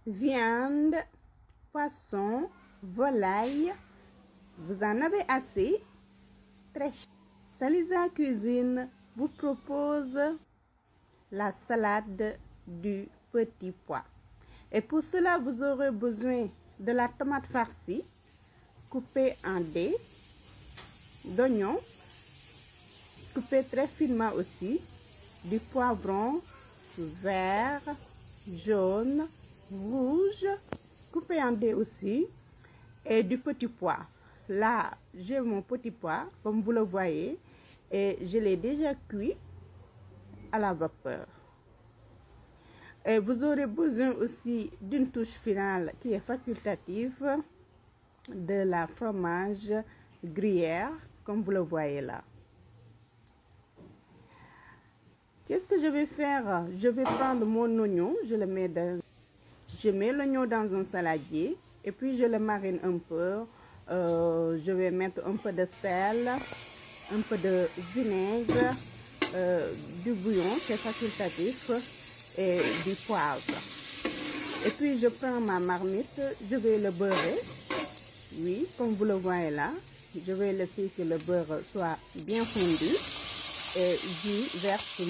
viande, poisson, volaille. Vous en avez assez? Très cher. Salisa Cuisine vous propose la salade du petit pois. Et pour cela, vous aurez besoin de la tomate farcie coupée en dés, d'oignons coupés très finement aussi, du poivron vert, jaune, rouge, coupé en dés aussi, et du petit pois. Là, j'ai mon petit pois, comme vous le voyez, et je l'ai déjà cuit à la vapeur. Et vous aurez besoin aussi d'une touche finale qui est facultative, de la fromage gruyère, comme vous le voyez là. Qu'est-ce que je vais faire? Je vais prendre mon oignon, je mets l'oignon dans un saladier et puis je le marine un peu. Je vais mettre un peu de sel, un peu de vinaigre, du bouillon, c'est facultatif, et du poivre. Et puis je prends ma marmite, je vais le beurrer. Oui, comme vous le voyez là, je vais laisser que le beurre soit bien fondu. Et j'y verse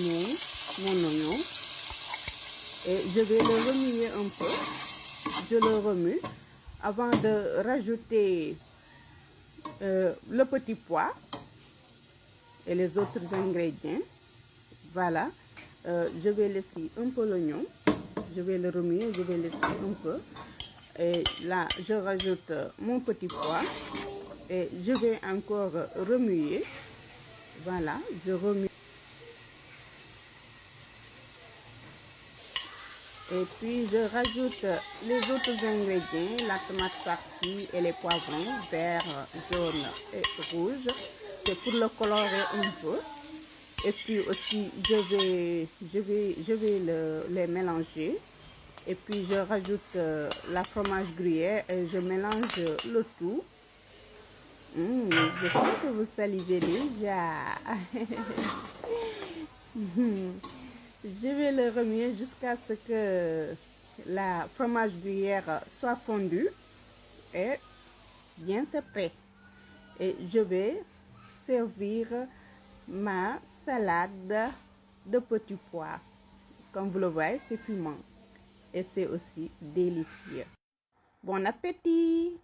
mon oignon. Et je vais le remuer un peu. Je le remue avant de rajouter le petit pois et les autres ingrédients. Voilà. Je vais laisser un peu l'oignon. Je vais le remuer, je vais laisser un peu. Et là, je rajoute mon petit pois. Et je vais encore remuer. Voilà, je remue. Et puis, je rajoute les autres ingrédients, la tomate farcie et les poivrons vert, jaune et rouge. C'est pour le colorer un peu. Et puis aussi, je vais les mélanger. Et puis, je rajoute la fromage gruyère et je mélange le tout. Je sens que vous salivez déjà. Je vais le remuer jusqu'à ce que la fromage gruyère soit fondue. Et bien, c'est prêt. Et je vais servir ma salade de petits pois. Comme vous le voyez, c'est fumant. Et c'est aussi délicieux. Bon appétit!